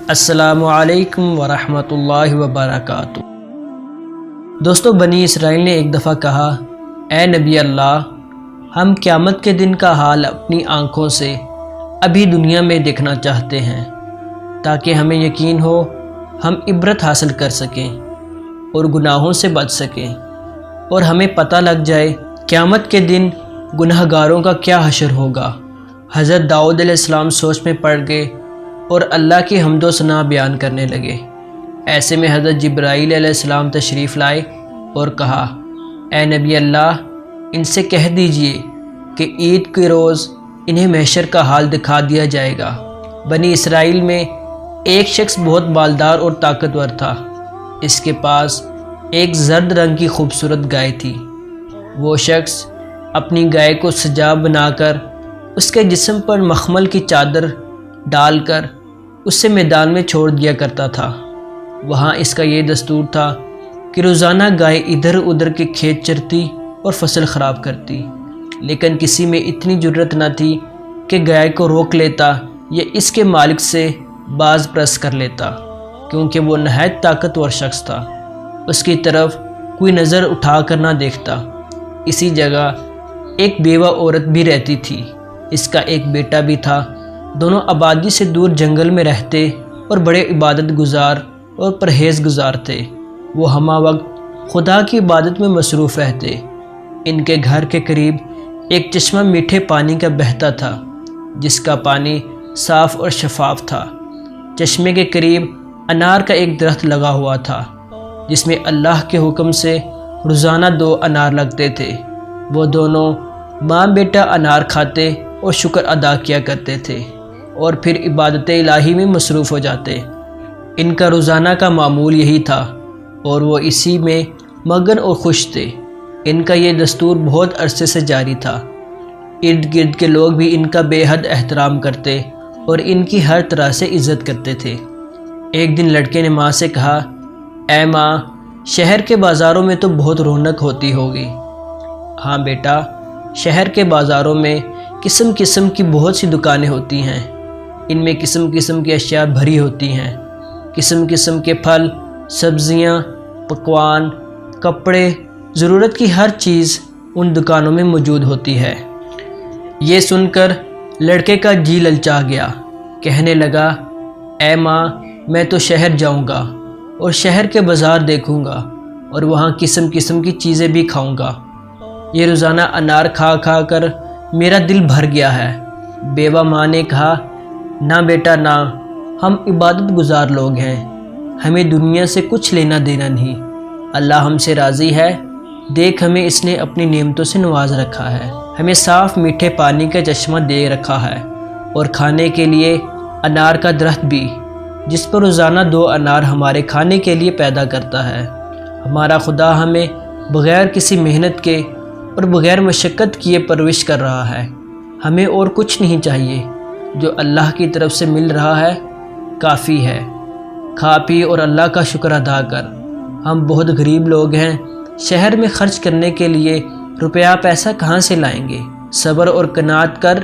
السلام علیکم ورحمۃ اللہ وبرکاتہ۔ دوستو، بنی اسرائیل نے ایک دفعہ کہا، اے نبی اللہ، ہم قیامت کے دن کا حال اپنی آنکھوں سے ابھی دنیا میں دیکھنا چاہتے ہیں تاکہ ہمیں یقین ہو، ہم عبرت حاصل کر سکیں اور گناہوں سے بچ سکیں، اور ہمیں پتہ لگ جائے قیامت کے دن گناہ گاروں کا کیا حشر ہوگا۔ حضرت داؤد علیہ السلام سوچ میں پڑ گئے اور اللہ کی حمد و ثنا بیان کرنے لگے۔ ایسے میں حضرت جبرائیل علیہ السلام تشریف لائے اور کہا، اے نبی اللہ، ان سے کہہ دیجئے کہ عید کے روز انہیں محشر کا حال دکھا دیا جائے گا۔ بنی اسرائیل میں ایک شخص بہت بالدار اور طاقتور تھا۔ اس کے پاس ایک زرد رنگ کی خوبصورت گائے تھی۔ وہ شخص اپنی گائے کو سجا بنا کر اس کے جسم پر مخمل کی چادر ڈال کر اسے میدان میں چھوڑ دیا کرتا تھا۔ وہاں اس کا یہ دستور تھا کہ روزانہ گائے ادھر ادھر کے کھیت چرتی اور فصل خراب کرتی، لیکن کسی میں اتنی جرت نہ تھی کہ گائے کو روک لیتا یا اس کے مالک سے باز پرس کر لیتا، کیونکہ وہ نہایت طاقتور شخص تھا۔ اس کی طرف کوئی نظر اٹھا کر نہ دیکھتا۔ اسی جگہ ایک بیوہ عورت بھی رہتی تھی۔ اس کا ایک بیٹا بھی تھا۔ دونوں آبادی سے دور جنگل میں رہتے اور بڑے عبادت گزار اور پرہیز گزار تھے۔ وہ ہمہ وقت خدا کی عبادت میں مصروف رہتے۔ ان کے گھر کے قریب ایک چشمہ میٹھے پانی کا بہتا تھا، جس کا پانی صاف اور شفاف تھا۔ چشمے کے قریب انار کا ایک درخت لگا ہوا تھا، جس میں اللہ کے حکم سے روزانہ 2 انار لگتے تھے۔ وہ دونوں ماں بیٹا انار کھاتے اور شکر ادا کیا کرتے تھے اور پھر عبادت الہی میں مصروف ہو جاتے۔ ان کا روزانہ کا معمول یہی تھا اور وہ اسی میں مگن اور خوش تھے۔ ان کا یہ دستور بہت عرصے سے جاری تھا۔ ارد گرد کے لوگ بھی ان کا بے حد احترام کرتے اور ان کی ہر طرح سے عزت کرتے تھے۔ ایک دن لڑکے نے ماں سے کہا، اے ماں، شہر کے بازاروں میں تو بہت رونق ہوتی ہوگی۔ ہاں بیٹا، شہر کے بازاروں میں قسم قسم کی بہت سی دکانیں ہوتی ہیں۔ ان میں قسم قسم کی اشیاء بھری ہوتی ہیں۔ قسم قسم کے پھل، سبزیاں، پکوان، کپڑے، ضرورت کی ہر چیز ان دکانوں میں موجود ہوتی ہے۔ یہ سن کر لڑکے کا جی للچا گیا۔ کہنے لگا، اے ماں، میں تو شہر جاؤں گا اور شہر کے بازار دیکھوں گا اور وہاں قسم قسم کی چیزیں بھی کھاؤں گا۔ یہ روزانہ انار کھا کھا کر میرا دل بھر گیا ہے۔ بیوہ ماں نے کہا، نہ بیٹا نہ، ہم عبادت گزار لوگ ہیں، ہمیں دنیا سے کچھ لینا دینا نہیں۔ اللہ ہم سے راضی ہے۔ دیکھ، ہمیں اس نے اپنی نعمتوں سے نواز رکھا ہے، ہمیں صاف میٹھے پانی کا چشمہ دے رکھا ہے اور کھانے کے لیے انار کا درخت بھی، جس پر روزانہ 2 انار ہمارے کھانے کے لیے پیدا کرتا ہے۔ ہمارا خدا ہمیں بغیر کسی محنت کے اور بغیر مشقت کیے پرورش کر رہا ہے۔ ہمیں اور کچھ نہیں چاہیے، جو اللہ کی طرف سے مل رہا ہے کافی ہے۔ کھا پی اور اللہ کا شکر ادا کر۔ ہم بہت غریب لوگ ہیں، شہر میں خرچ کرنے کے لیے روپیہ پیسہ کہاں سے لائیں گے؟ صبر اور قناعت کر۔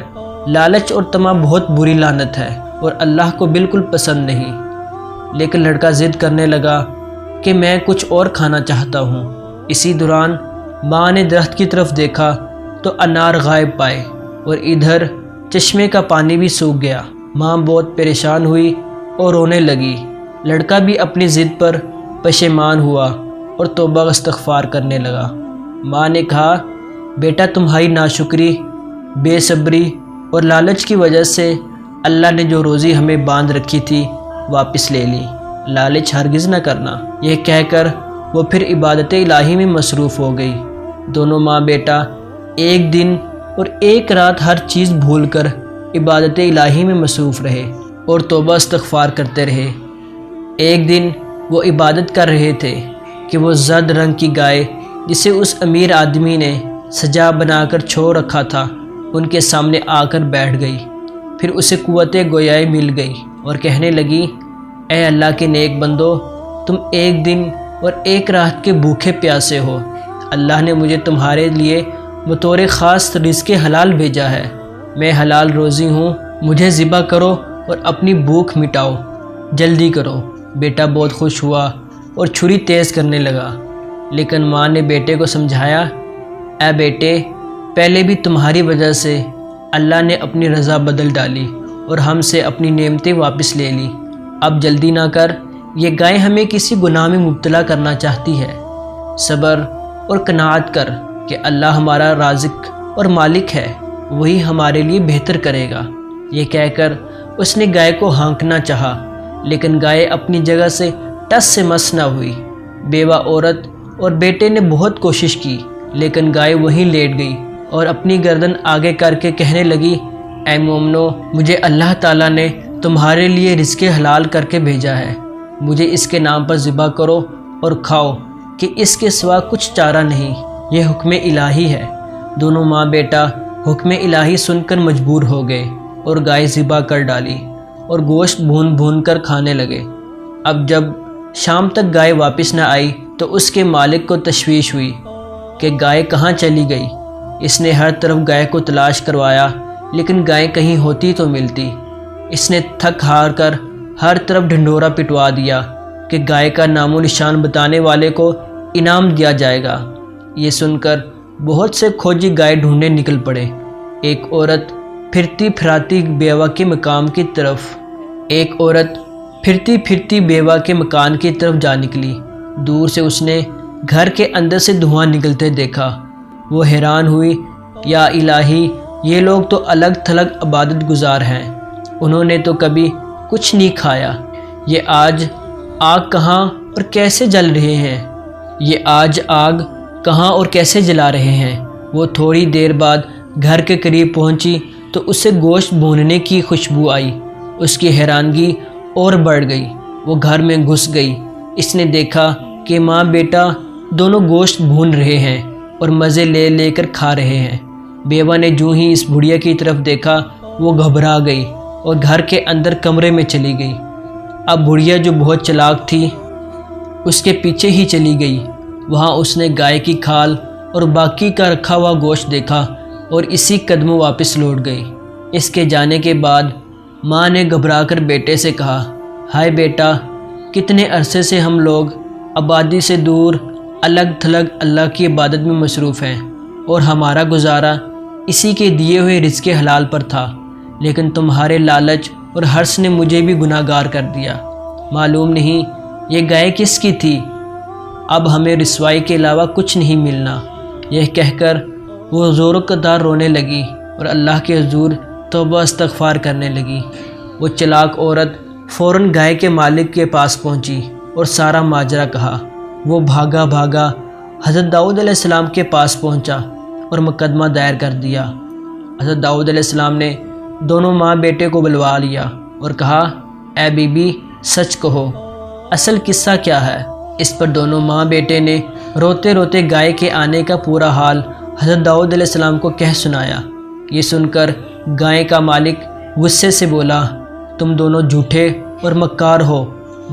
لالچ اور طمع بہت بری لعنت ہے اور اللہ کو بالکل پسند نہیں۔ لیکن لڑکا ضد کرنے لگا کہ میں کچھ اور کھانا چاہتا ہوں۔ اسی دوران ماں نے درخت کی طرف دیکھا تو انار غائب پائے اور ادھر چشمے کا پانی بھی سوکھ گیا۔ ماں بہت پریشان ہوئی اور رونے لگی۔ لڑکا بھی اپنی ضد پر پشیمان ہوا اور توبہ استغفار کرنے لگا۔ ماں نے کہا، بیٹا، تمہاری ناشکری، بے صبری اور لالچ کی وجہ سے اللہ نے جو روزی ہمیں باندھ رکھی تھی واپس لے لی۔ لالچ ہرگز نہ کرنا۔ یہ کہہ کر وہ پھر عبادت الہی میں مصروف ہو گئی۔ دونوں ماں بیٹا ایک دن اور ایک رات ہر چیز بھول کر عبادت الہی میں مصروف رہے اور توبہ استغفار کرتے رہے۔ ایک دن وہ عبادت کر رہے تھے کہ وہ زرد رنگ کی گائے، جسے اس امیر آدمی نے سجا بنا کر چھوڑ رکھا تھا، ان کے سامنے آ کر بیٹھ گئی۔ پھر اسے قوت گویائی مل گئی اور کہنے لگی، اے اللہ کے نیک بندو، تم ایک دن اور ایک رات کے بھوکے پیاسے ہو۔ اللہ نے مجھے تمہارے لیے بطور خاص رزق حلال بھیجا ہے۔ میں حلال روزی ہوں، مجھے ذبح کرو اور اپنی بھوک مٹاؤ۔ جلدی کرو۔ بیٹا بہت خوش ہوا اور چھری تیز کرنے لگا، لیکن ماں نے بیٹے کو سمجھایا، اے بیٹے، پہلے بھی تمہاری وجہ سے اللہ نے اپنی رضا بدل ڈالی اور ہم سے اپنی نعمتیں واپس لے لی۔ اب جلدی نہ کر، یہ گائے ہمیں کسی گناہ میں مبتلا کرنا چاہتی ہے۔ صبر اور قناعت کر کہ اللہ ہمارا رازق اور مالک ہے، وہی ہمارے لیے بہتر کرے گا۔ یہ کہہ کر اس نے گائے کو ہانکنا چاہا، لیکن گائے اپنی جگہ سے ٹس سے مس نہ ہوئی۔ بیوہ عورت اور بیٹے نے بہت کوشش کی، لیکن گائے وہیں لیٹ گئی اور اپنی گردن آگے کر کے کہنے لگی، اے مومنو، مجھے اللہ تعالیٰ نے تمہارے لیے رزق حلال کر کے بھیجا ہے، مجھے اس کے نام پر ذبح کرو اور کھاؤ کہ اس کے سوا کچھ چارہ نہیں، یہ حکم الہی ہے۔ دونوں ماں بیٹا حکم الہی سن کر مجبور ہو گئے اور گائے ذبح کر ڈالی اور گوشت بھون بھون کر کھانے لگے۔ اب جب شام تک گائے واپس نہ آئی تو اس کے مالک کو تشویش ہوئی کہ گائے کہاں چلی گئی۔ اس نے ہر طرف گائے کو تلاش کروایا، لیکن گائے کہیں ہوتی تو ملتی۔ اس نے تھک ہار کر ہر طرف ڈھنڈورا پٹوا دیا کہ گائے کا نام و نشان بتانے والے کو انعام دیا جائے گا۔ یہ سن کر بہت سے کھوجی گائے ڈھونڈنے نکل پڑے۔ ایک عورت پھرتی پھراتی بیوہ کے مقام کے مکان کی طرف جا نکلی۔ دور سے اس نے گھر کے اندر سے دھواں نکلتے دیکھا۔ وہ حیران ہوئی، یا الہی، یہ لوگ تو الگ تھلگ عبادت گزار ہیں، انہوں نے تو کبھی کچھ نہیں کھایا۔ یہ آج آگ کہاں اور کیسے جلا رہے ہیں؟ وہ تھوڑی دیر بعد گھر کے قریب پہنچی تو اسے گوشت بھوننے کی خوشبو آئی۔ اس کی حیرانگی اور بڑھ گئی۔ وہ گھر میں گھس گئی۔ اس نے دیکھا کہ ماں بیٹا دونوں گوشت بھون رہے ہیں اور مزے لے لے کر کھا رہے ہیں۔ بیوہ نے جو ہی اس بڑھیا کی طرف دیکھا، وہ گھبرا گئی اور گھر کے اندر کمرے میں چلی گئی۔ اب بڑھیا جو بہت چلاک تھی، اس کے پیچھے ہی چلی گئی۔ وہاں اس نے گائے کی کھال اور باقی کا رکھا ہوا گوشت دیکھا اور اسی قدموں واپس لوٹ گئی۔ اس کے جانے کے بعد ماں نے گھبرا کر بیٹے سے کہا، ہائے بیٹا، کتنے عرصے سے ہم لوگ آبادی سے دور الگ تھلگ اللہ کی عبادت میں مصروف ہیں اور ہمارا گزارا اسی کے دیے ہوئے رزق حلال پر تھا، لیکن تمہارے لالچ اور حرص نے مجھے بھی گناہ گار کر دیا۔ معلوم نہیں یہ گائے کس کی تھی، اب ہمیں رسوائی کے علاوہ کچھ نہیں ملنا۔ یہ کہہ کر وہ زور و قدار رونے لگی اور اللہ کے حضور توبہ استغفار کرنے لگی۔ وہ چلاک عورت فوراً گائے کے مالک کے پاس پہنچی اور سارا ماجرا کہا۔ وہ بھاگا بھاگا حضرت داؤد علیہ السلام کے پاس پہنچا اور مقدمہ دائر کر دیا۔ حضرت داؤد علیہ السلام نے دونوں ماں بیٹے کو بلوا لیا اور کہا، اے بی بی، سچ کہو، اصل قصہ کیا ہے؟ اس پر دونوں ماں بیٹے نے روتے روتے گائے کے آنے کا پورا حال حضرت داؤد علیہ السلام کو کہہ سنایا۔ یہ سن کر گائے کا مالک غصے سے بولا، تم دونوں جھوٹے اور مکار ہو،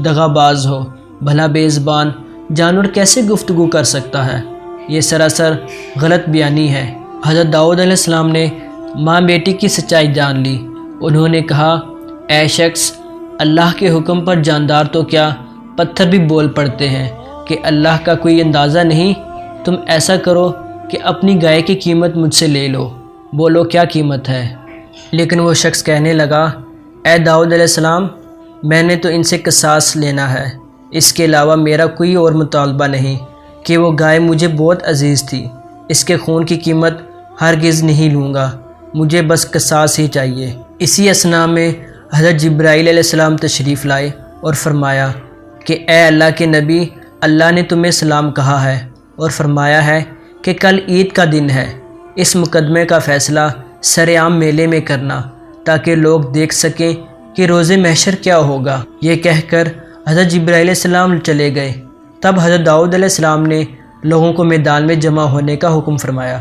دغا باز ہو، بھلا بے زبان جانور کیسے گفتگو کر سکتا ہے؟ یہ سراسر غلط بیانی ہے۔ حضرت داؤد علیہ السلام نے ماں بیٹی کی سچائی جان لی۔ انہوں نے کہا، اے شخص، اللہ کے حکم پر جاندار تو کیا پتھر بھی بول پڑتے ہیں کہ اللہ کا کوئی اندازہ نہیں۔ تم ایسا کرو کہ اپنی گائے کی قیمت مجھ سے لے لو، بولو کیا قیمت ہے؟ لیکن وہ شخص کہنے لگا، اے داؤد علیہ السلام، میں نے تو ان سے قصاص لینا ہے، اس کے علاوہ میرا کوئی اور مطالبہ نہیں، کہ وہ گائے مجھے بہت عزیز تھی، اس کے خون کی قیمت ہرگز نہیں لوں گا، مجھے بس قصاص ہی چاہیے۔ اسی اثناء میں حضرت جبرائیل علیہ السلام تشریف لائے اور فرمایا کہ اے اللہ کے نبی، اللہ نے تمہیں سلام کہا ہے اور فرمایا ہے کہ کل عید کا دن ہے، اس مقدمے کا فیصلہ سرعام میلے میں کرنا تاکہ لوگ دیکھ سکیں کہ روز محشر کیا ہوگا۔ یہ کہہ کر حضرت جبرائیل علیہ السلام چلے گئے۔ تب حضرت داؤد علیہ السلام نے لوگوں کو میدان میں جمع ہونے کا حکم فرمایا۔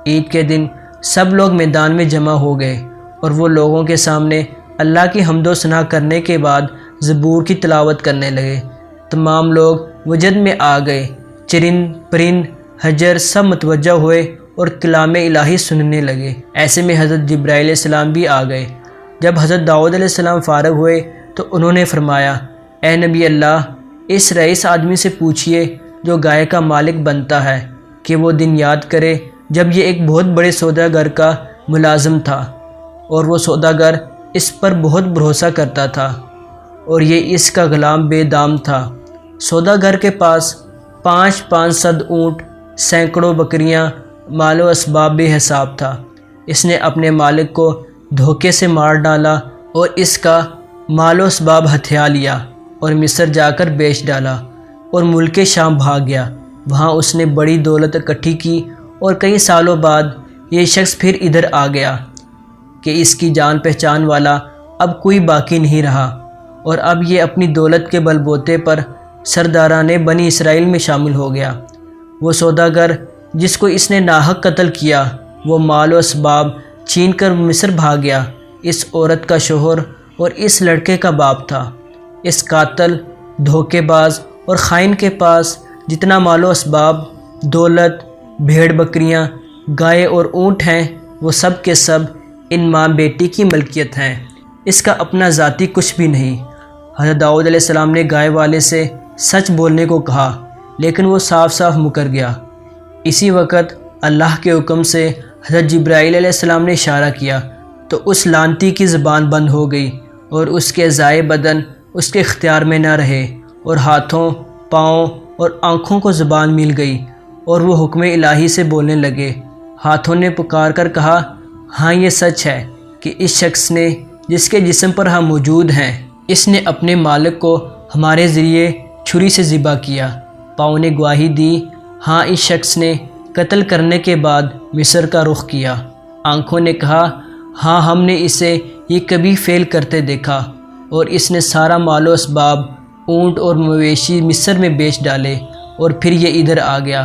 عید کے دن سب لوگ میدان میں جمع ہو گئے اور وہ لوگوں کے سامنے اللہ کی حمد و ثنا کرنے کے بعد زبور کی تلاوت کرنے لگے۔ تمام لوگ وجد میں آ گئے، چرند پرند حجر سب متوجہ ہوئے اور کلام الہی سننے لگے۔ ایسے میں حضرت جبرائیل علیہ السلام بھی آ گئے۔ جب حضرت داؤد علیہ السلام فارغ ہوئے تو انہوں نے فرمایا اے نبی اللہ، اس رئیس آدمی سے پوچھئے جو گائے کا مالک بنتا ہے کہ وہ دن یاد کرے جب یہ ایک بہت بڑے سوداگر کا ملازم تھا اور وہ سوداگر اس پر بہت بھروسہ کرتا تھا اور یہ اس کا غلام بے دام تھا۔ سوداگر کے پاس 500 اونٹ، سینکڑوں بکریاں، مال و اسباب بے حساب تھا۔ اس نے اپنے مالک کو دھوکے سے مار ڈالا اور اس کا مال و اسباب ہتھیا لیا اور مصر جا کر بیچ ڈالا اور ملک شام بھاگ گیا۔ وہاں اس نے بڑی دولت اکٹھی کی اور کئی سالوں بعد یہ شخص پھر ادھر آ گیا کہ اس کی جان پہچان والا اب کوئی باقی نہیں رہا، اور اب یہ اپنی دولت کے بل بوتے پر سرداران بنی اسرائیل میں شامل ہو گیا۔ وہ سوداگر جس کو اس نے ناحق قتل کیا وہ مال و اسباب چھین کر مصر بھاگ گیا۔ اس عورت کا شوہر اور اس لڑکے کا باپ تھا۔ اس قاتل، دھوکے باز اور خائن کے پاس جتنا مال و اسباب، دولت، بھیڑ بکریاں، گائے اور اونٹ ہیں وہ سب کے سب ان ماں بیٹی کی ملکیت ہیں، اس کا اپنا ذاتی کچھ بھی نہیں۔ حضرت داؤد علیہ السلام نے گائے والے سے سچ بولنے کو کہا لیکن وہ صاف صاف مکر گیا۔ اسی وقت اللہ کے حکم سے حضرت جبرائیل علیہ السلام نے اشارہ کیا تو اس لعنتی کی زبان بند ہو گئی اور اس کے اعضائے بدن اس کے اختیار میں نہ رہے، اور ہاتھوں، پاؤں اور آنکھوں کو زبان مل گئی اور وہ حکم الہی سے بولنے لگے۔ ہاتھوں نے پکار کر کہا ہاں یہ سچ ہے کہ اس شخص نے جس کے جسم پر ہم موجود ہیں، اس نے اپنے مالک کو ہمارے ذریعے چھری سے ذبح کیا۔ پاؤں نے گواہی دی ہاں اس شخص نے قتل کرنے کے بعد مصر کا رخ کیا۔ آنکھوں نے کہا ہاں ہم نے اسے یہ کبھی فعل کرتے دیکھا، اور اس نے سارا مال و اسباب، اونٹ اور مویشی مصر میں بیچ ڈالے اور پھر یہ ادھر آ گیا۔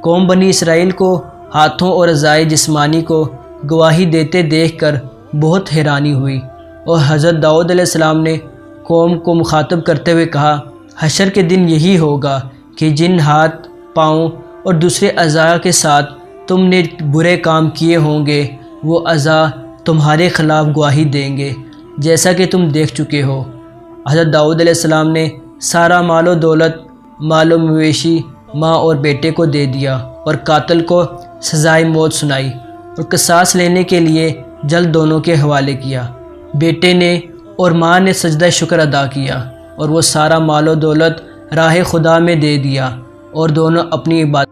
قوم بنی اسرائیل کو ہاتھوں اور اعضائے جسمانی کو گواہی دیتے دیکھ کر بہت حیرانی ہوئی، اور حضرت داؤد علیہ السلام نے قوم کو مخاطب کرتے ہوئے کہا حشر کے دن یہی ہوگا کہ جن ہاتھ، پاؤں اور دوسرے اعضاء کے ساتھ تم نے برے کام کیے ہوں گے وہ اعضاء تمہارے خلاف گواہی دیں گے جیسا کہ تم دیکھ چکے ہو۔ حضرت داؤد علیہ السلام نے سارا مال و دولت، مال و مویشی، ماں اور بیٹے کو دے دیا اور قاتل کو سزائے موت سنائی اور قصاص لینے کے لیے جلد دونوں کے حوالے کیا۔ بیٹے نے اور ماں نے سجدہ شکر ادا کیا اور وہ سارا مال و دولت راہ خدا میں دے دیا، اور دونوں اپنی عبادت